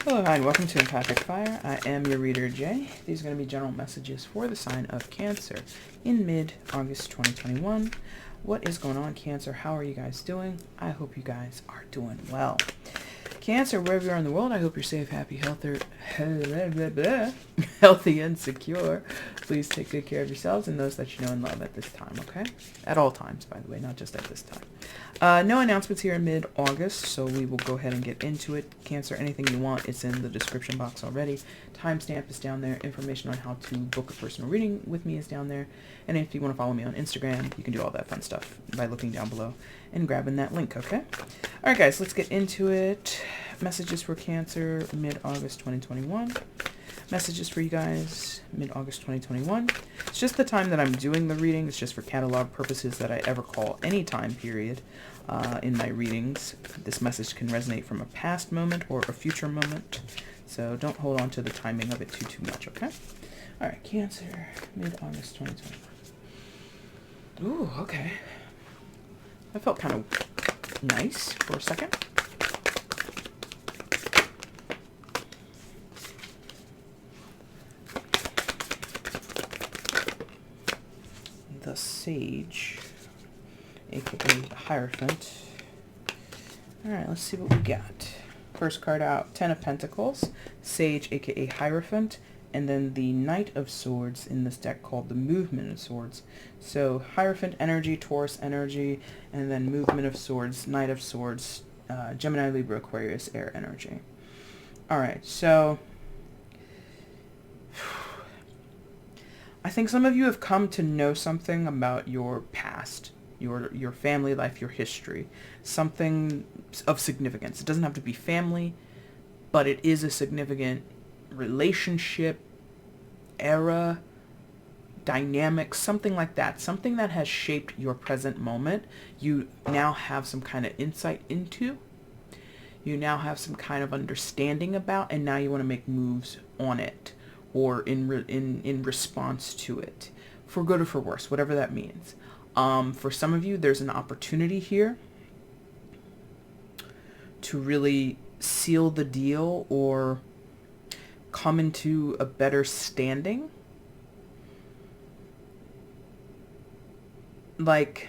Hello, hi, and welcome to EmpathicFire. I am your reader, Jay. These are going to be general messages for the sign of Cancer in mid-August 2021. What is going on, Cancer? How are you guys doing? I hope you guys are doing well. Cancer, wherever you are in the world, I hope you're safe, happy, healthy, and secure. Please take good care of yourselves and those that you know and love at this time, okay? At all times, by the way, not just at this time. No announcements here in mid-August, so we will go ahead and get into it. Cancer, anything you want, it's in the description box already. Timestamp is down there. Information on how to book a personal reading with me is down there. And if you want to follow me on Instagram, you can do all that fun stuff by looking down below and grabbing that link, okay? All right, guys, let's get into it. Messages for Cancer, mid-August 2021. Messages for you guys, mid-August 2021. It's just the time that I'm doing the reading. It's just for catalog purposes that I ever call any time period in my readings. This message can resonate from a past moment or a future moment. So don't hold on to the timing of it too much, okay? All right, Cancer, mid-August 2021. Ooh, okay. That felt kind of nice for a second. The Sage, aka the Hierophant. Alright, let's see what we got. First card out, Ten of Pentacles, Sage, aka Hierophant, and then the Knight of Swords in this deck called the Movement of Swords. So Hierophant energy, Taurus energy, and then Movement of Swords, Knight of Swords, Gemini, Libra, Aquarius, air energy. Alright, so I think some of you have come to know something about your past, your family life, your history, something of significance. It doesn't have to be family, but it is a significant relationship, era, dynamic, something like that, something that has shaped your present moment. You now have some kind of insight into, you now have some kind of understanding about, and now you want to make moves on it, or in response to it, for good or for worse, whatever that means. For some of you, there's an opportunity here to really seal the deal or come into a better standing. Like,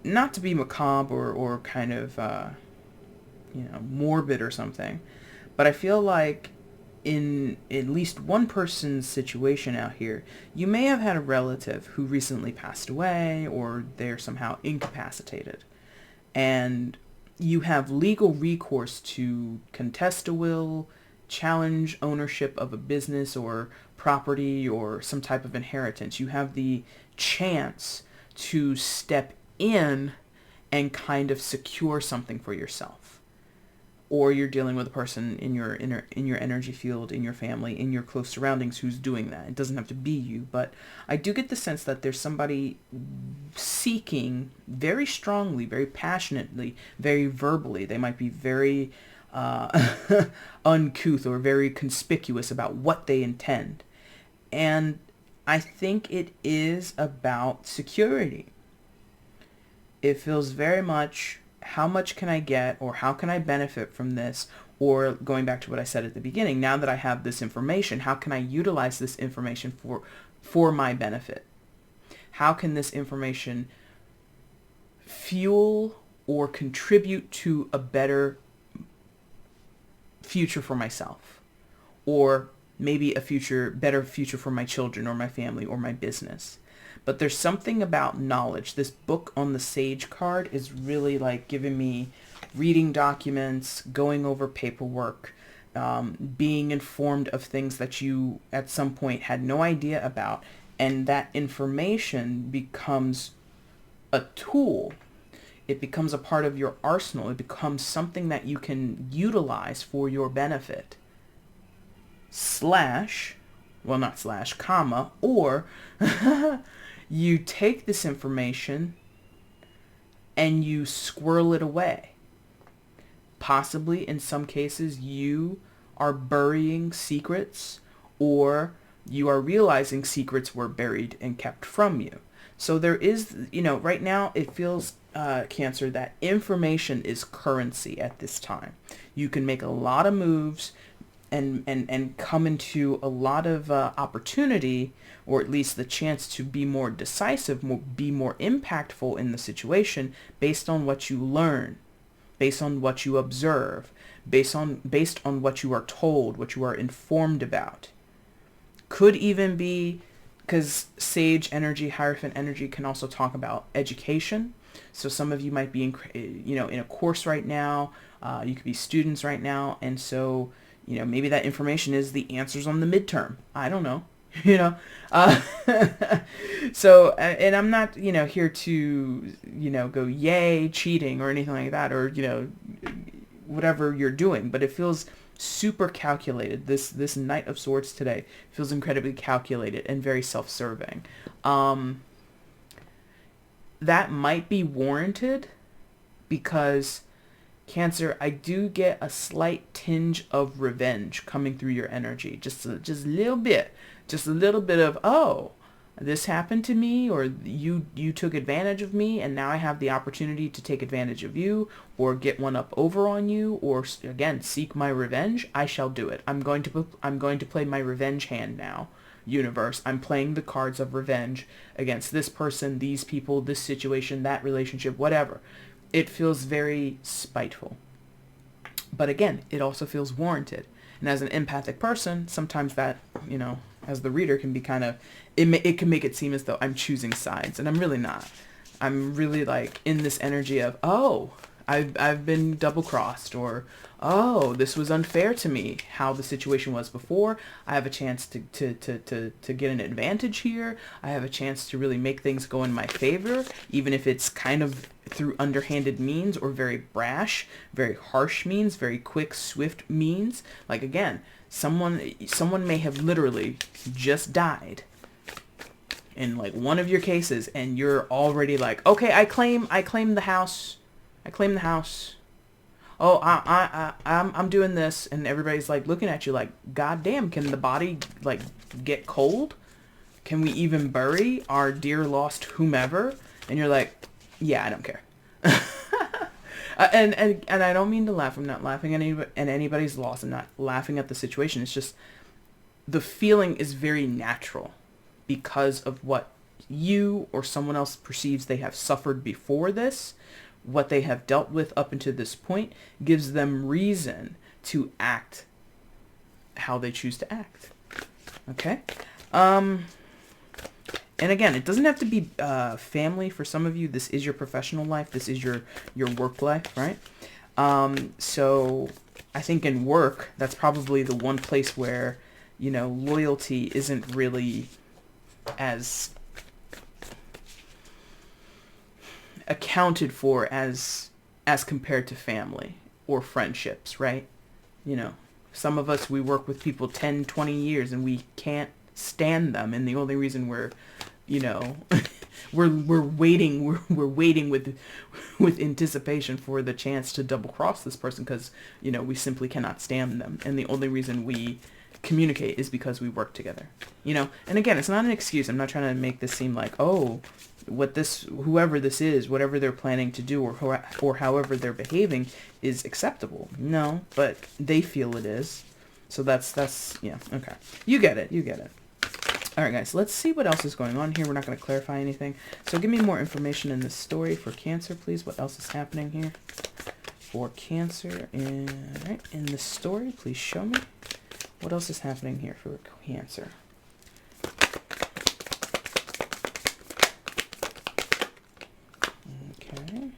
not to be macabre or kind of, morbid or something, but I feel like in at least one person's situation out here, you may have had a relative who recently passed away, or they're somehow incapacitated. And you have legal recourse to contest a will, challenge ownership of a business or property or some type of inheritance. You have the chance to step in and kind of secure something for yourself. Or you're dealing with a person in your energy field, in your family, in your close surroundings who's doing that. It doesn't have to be you, but I do get the sense that there's somebody seeking very strongly, very passionately, very verbally. They might be very uncouth or very conspicuous about what they intend. And I think it is about security. It feels very much, how much can I get, or how can I benefit from this? Or going back to what I said at the beginning, now that I have this information, how can I utilize this information for my benefit? How can this information fuel or contribute to a better future for myself? Or maybe a better future for my children or my family or my business? But there's something about knowledge. This book on the Sage card is really like giving me reading documents, going over paperwork, being informed of things that you at some point had no idea about. And that information becomes a tool. It becomes a part of your arsenal. It becomes something that you can utilize for your benefit. Or you take this information and you squirrel it away. Possibly, in some cases, you are burying secrets, or you are realizing secrets were buried and kept from you. So there is, right now it feels Cancer, that information is currency at this time. You can make a lot of moves and come into a lot of opportunity, or at least the chance to be more decisive, be more impactful in the situation based on what you learn, based on what you observe, based on what you are told, what you are informed about. Could even be, because Sage energy, Hierophant energy can also talk about education. So some of you might be in a course right now. You could be students right now, and so maybe that information is the answers on the midterm. I don't know. So, and I'm not here to go yay cheating or anything like that, or whatever you're doing, but it feels super calculated. This Knight of Swords today feels incredibly calculated and very self-serving. That might be warranted because Cancer, I do get a slight tinge of revenge coming through your energy. Just a little bit. Just a little bit of, oh, this happened to me, or you took advantage of me, and now I have the opportunity to take advantage of you, or get one up over on you, or again seek my revenge. I shall do it. I'm going to play my revenge hand now. Universe, I'm playing the cards of revenge against this person, these people, this situation, that relationship, whatever. It feels very spiteful. But again, it also feels warranted. And as an empathic person, sometimes that, as the reader, can be kind of, it can make it seem as though I'm choosing sides, and I'm really not. I'm really like in this energy of, oh, I've been double crossed, or oh, this was unfair to me how the situation was before. I have a chance to get an advantage here. I have a chance to really make things go in my favor, even if it's kind of through underhanded means, or very brash, very harsh means, very quick, swift means. Like again, someone may have literally just died in like one of your cases, and you're already like, okay, I claim the house. I claim the house. Oh, I'm doing this, and everybody's like looking at you like, God damn, can the body like get cold? Can we even bury our dear lost whomever? And you're like, yeah, I don't care. And I don't mean to laugh. I'm not laughing at anybody's loss. I'm not laughing at the situation. It's just the feeling is very natural because of what you or someone else perceives they have suffered before this. What they have dealt with up until this point gives them reason to act how they choose to act. Okay? And again, it doesn't have to be family. For some of you, this is your professional life. This is your work life, right? So I think in work, that's probably the one place where, loyalty isn't really as accounted for as compared to family or friendships, right? Some of us, we work with people 10, 20 years and we can't stand them, and the only reason we're waiting with anticipation for the chance to double cross this person, because we simply cannot stand them, and the only reason we communicate is because we work together. And again, it's not an excuse. I'm not trying to make this seem like, oh, whoever this is, whatever they're planning to do, or however they're behaving is acceptable. No, but they feel it is. So that's yeah, okay. You get it. All right, guys, let's see what else is going on here. We're not going to clarify anything. So give me more information in this story for Cancer, please. What else is happening here for Cancer in the story? Please show me. What else is happening here for Cancer? Okay.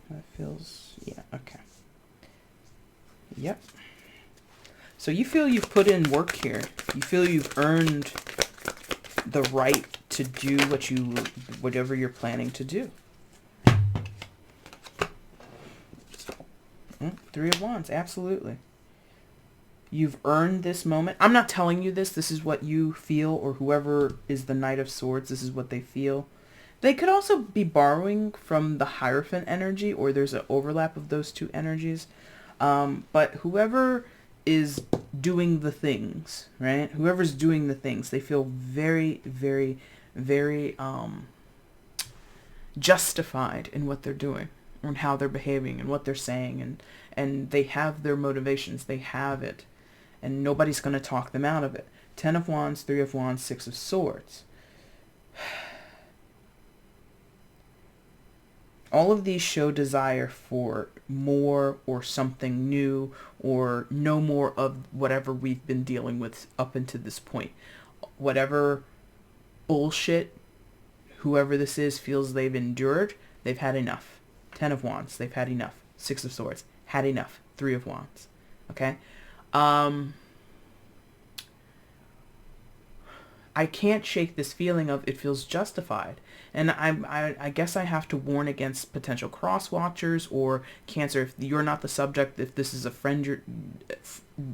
That feels, yeah, okay. Yep. So you feel you've put in work here. You feel you've earned the right to do whatever you're planning to do. Three of Wands, absolutely. You've earned this moment. I'm not telling you this. This is what you feel, or whoever is the Knight of Swords, this is what they feel. They could also be borrowing from the Hierophant energy, or there's an overlap of those two energies. But whoever is doing the things, right? Whoever's doing the things, they feel very, very, very justified in what they're doing and how they're behaving and what they're saying, and they have their motivations. They have it, and nobody's going to talk them out of it. 10 of Wands, 3 of Wands, 6 of Swords. All of these show desire for more or something new, or no more of whatever we've been dealing with up until this point. Whatever bullshit whoever this is feels they've endured, they've had enough. 10 of Wands, they've had enough. 6 of Swords, had enough. 3 of Wands. Okay? I can't shake this feeling of it feels justified. And I guess I have to warn against potential cross-watchers or Cancer. If you're not the subject, if this is a friend,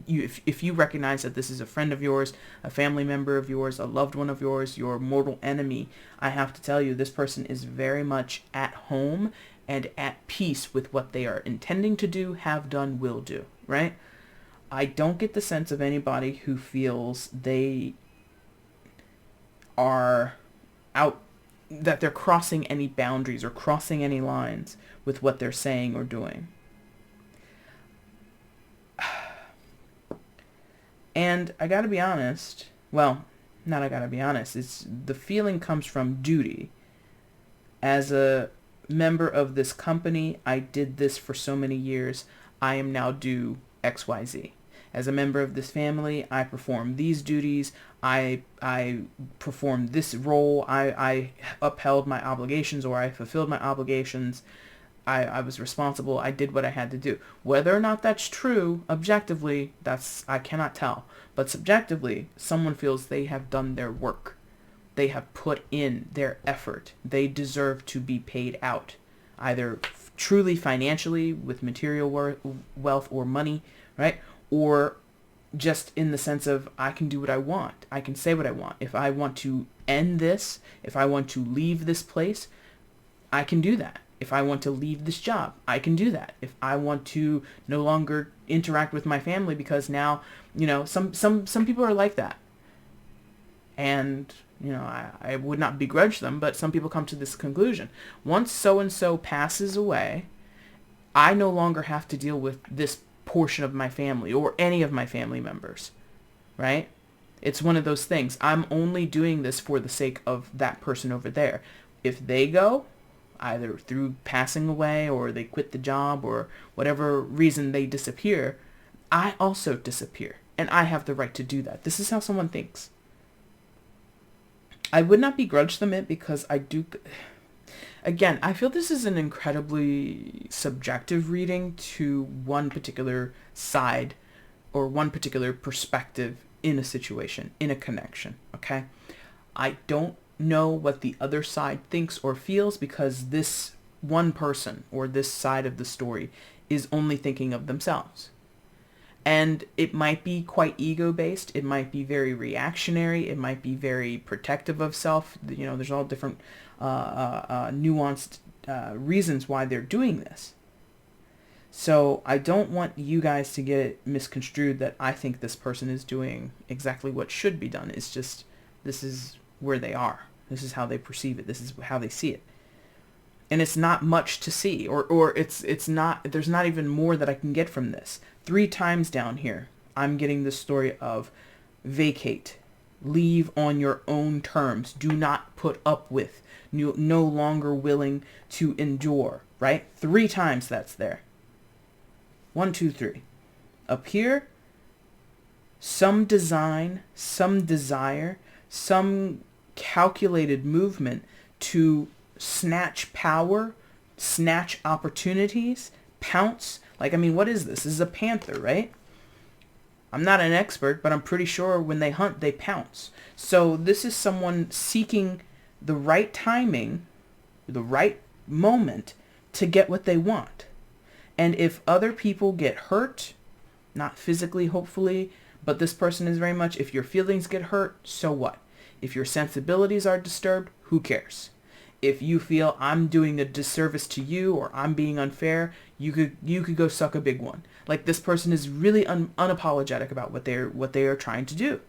if you recognize that this is a friend of yours, a family member of yours, a loved one of yours, your mortal enemy, I have to tell you, this person is very much at home and at peace with what they are intending to do, have done, will do, right? I don't get the sense of anybody who feels they are out, that they're crossing any boundaries or crossing any lines with what they're saying or doing. And I gotta be honest, well, not I gotta be honest, it's the feeling comes from duty. As a member of this company, I did this for so many years, I am now due XYZ. As a member of this family, I perform these duties, I performed this role, I upheld my obligations, or I fulfilled my obligations, I was responsible, I did what I had to do. Whether or not that's true, objectively, I cannot tell. But subjectively, someone feels they have done their work. They have put in their effort. They deserve to be paid out, either truly financially with material wealth or money, right? Or just in the sense of, I can do what I want. I can say what I want. If I want to end this, if I want to leave this place, I can do that. If I want to leave this job, I can do that. If I want to no longer interact with my family because now, some people are like that. And, I would not begrudge them, but some people come to this conclusion. Once so-and-so passes away, I no longer have to deal with this portion of my family or any of my family members, right? It's one of those things. I'm only doing this for the sake of that person over there. If they go, either through passing away or they quit the job or whatever reason they disappear, I also disappear. And I have the right to do that. This is how someone thinks. I would not begrudge them it because I do... Again, I feel this is an incredibly subjective reading to one particular side or one particular perspective in a situation, in a connection, okay? I don't know what the other side thinks or feels because this one person or this side of the story is only thinking of themselves. And it might be quite ego-based. It might be very reactionary. It might be very protective of self. There's all different nuanced reasons why they're doing this. So I don't want you guys to get it misconstrued that I think this person is doing exactly what should be done. It's just, this is where they are. This is how they perceive it. This is how they see it. And it's not much to see, or it's not, there's not even more that I can get from this. 3 times down here, I'm getting the story of vacate, leave on your own terms, do not put up with, no longer willing to endure, right? 3 times that's there. 1, 2, 3. Up here, some design, some desire, some calculated movement to snatch power, snatch opportunities, pounce. What is this? This is a panther, right? I'm not an expert, but I'm pretty sure when they hunt, they pounce. So this is someone seeking the right timing, the right moment to get what they want. And if other people get hurt, not physically, hopefully, but this person is very much, if your feelings get hurt, so what? If your sensibilities are disturbed, who cares? If you feel I'm doing a disservice to you or I'm being unfair, you could go suck a big one. This person is really unapologetic about what they are trying to do.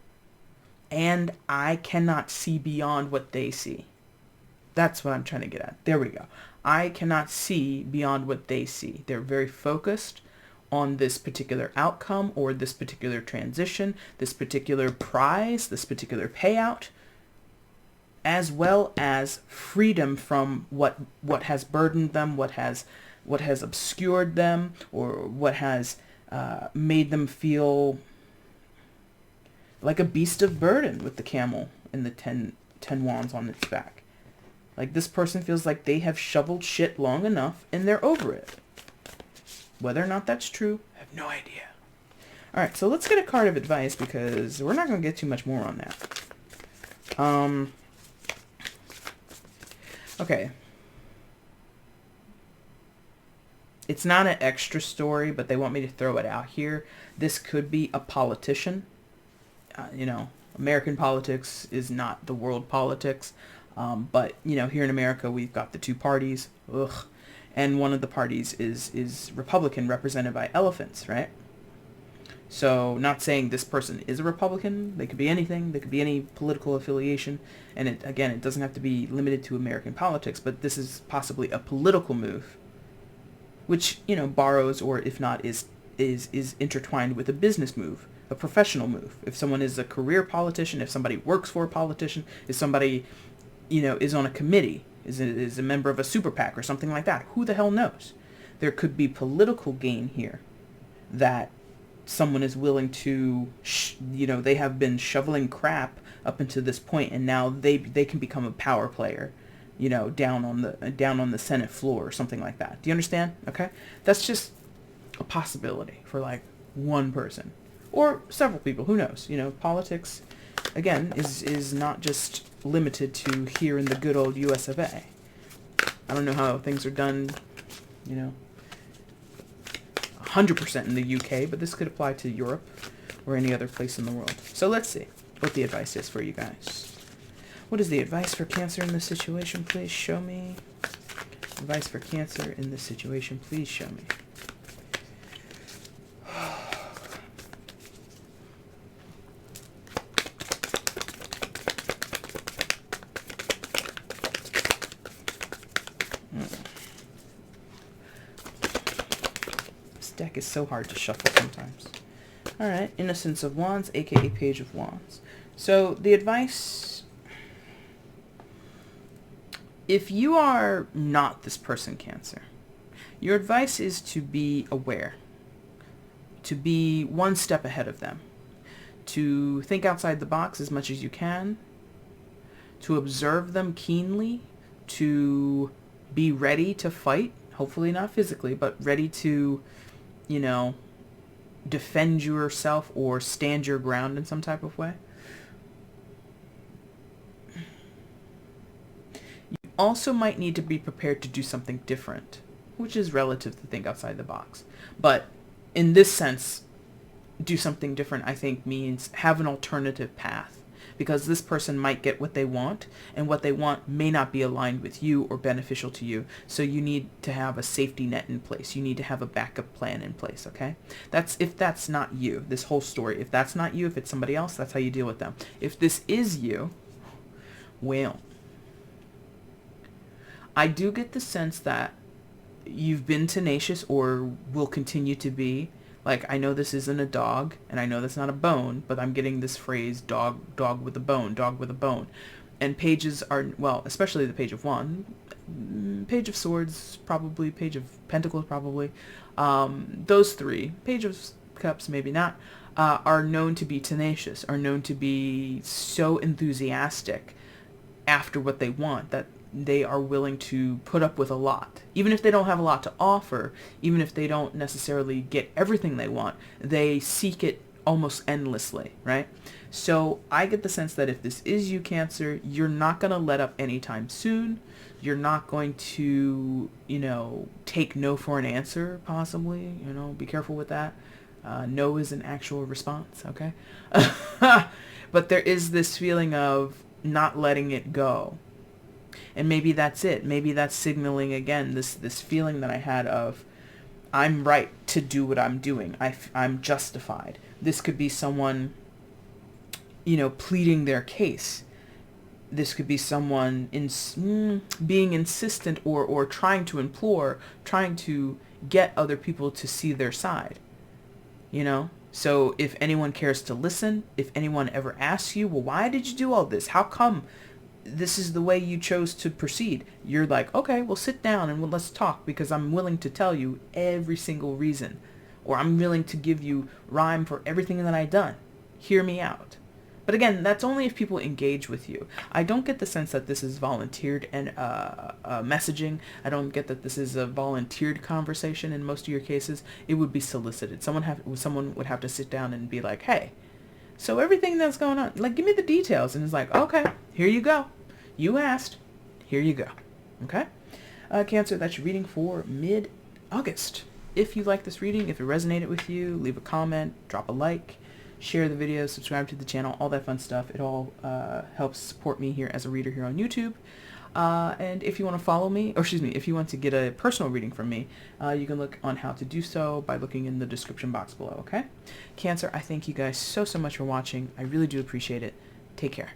And I cannot see beyond what they see. That's what I'm trying to get at. There we go. I cannot see beyond what they see. They're very focused on this particular outcome or this particular transition, this particular prize, this particular payout, as well as freedom from what has burdened them, what has obscured them, or what has made them feel like a beast of burden with the camel and the 10 wands on its back. Like, this person feels like they have shoveled shit long enough and they're over it. Whether or not that's true, I have no idea. All right, so let's get a card of advice because we're not going to get too much more on that. Okay. It's not an extra story, but they want me to throw it out here. This could be a politician. American politics is not the world politics. But, here in America, we've got the two parties. Ugh. And one of the parties is Republican, represented by elephants, right? So, not saying this person is a Republican. They could be anything. They could be any political affiliation. And it doesn't have to be limited to American politics. But this is possibly a political move, which, borrows, or if not, is intertwined with a business move, a professional move. If someone is a career politician, if somebody works for a politician, if somebody, is on a committee, is a member of a super PAC or something like that, who the hell knows? There could be political gain here that someone is willing to, they have been shoveling crap up until this point, and now they can become a power player, down on the Senate floor or something like that. Do you understand? Okay, that's just a possibility for like one person or several people. Who knows? Politics, again, is not just limited to here in the good old US of A. I don't know how things are done, 100% in the UK, but this could apply to Europe or any other place in the world. So let's see what the advice is for you guys. What is the advice for Cancer in this situation? Please show me. Advice for Cancer in this situation. Please show me. This deck is so hard to shuffle sometimes. Alright, Innocence of Wands, aka Page of Wands. So the advice, if you are not this person, Cancer, your advice is to be aware, to be one step ahead of them, to think outside the box as much as you can, to observe them keenly, to be ready to fight, hopefully not physically, but ready to, defend yourself or stand your ground in some type of way. You also might need to be prepared to do something different, which is relative to think outside the box. But in this sense, do something different, I think, means have an alternative path, because this person might get what they want, and what they want may not be aligned with you or beneficial to you. So you need to have a safety net in place. You need to have a backup plan in place, okay? If that's not you, this whole story, if that's not you, if it's somebody else, that's how you deal with them. If this is you, well, I do get the sense that you've been tenacious or will continue to be. Like, I know this isn't a dog, and I know that's not a bone, but I'm getting this phrase, dog with a bone, dog with a bone. And pages are, well, especially the Page of Wands, Page of Swords probably, Page of Pentacles probably, those three, Page of Cups maybe not, are known to be tenacious, are known to be so enthusiastic after what they want that they are willing to put up with a lot. Even if they don't have a lot to offer, even if they don't necessarily get everything they want, they seek it almost endlessly, right? So I get the sense that if this is you, Cancer, you're not going to let up anytime soon. You're not going to, take no for an answer, possibly. Be careful with that. No is an actual response, okay? But there is this feeling of not letting it go. And maybe that's it. Maybe that's signaling, again, this feeling that I had of, I'm right to do what I'm doing. I'm justified. This could be someone, pleading their case. This could be someone being insistent or trying to implore, trying to get other people to see their side, you know? So if anyone cares to listen, if anyone ever asks you, well, why did you do all this? How come this is the way you chose to proceed? You're like, okay, well, sit down and let's talk, because I'm willing to tell you every single reason, or I'm willing to give you rhyme for everything that I've done. Hear me out. But again, that's only if people engage with you. I don't get the sense that this is volunteered and messaging. I don't get that this is a volunteered conversation in most of your cases. It would be solicited. Someone would have to sit down and be like, hey, so everything that's going on, like, give me the details. And it's like, okay, here you go. You asked. Here you go. Okay? Cancer, that's your reading for mid-August. If you like this reading, if it resonated with you, leave a comment, drop a like, share the video, subscribe to the channel, all that fun stuff. It all helps support me here as a reader here on YouTube. And if you want to follow me, or excuse me, if you want to get a personal reading from me, you can look on how to do so by looking in the description box below, okay? Cancer, I thank you guys so much for watching. I really do appreciate it. Take care.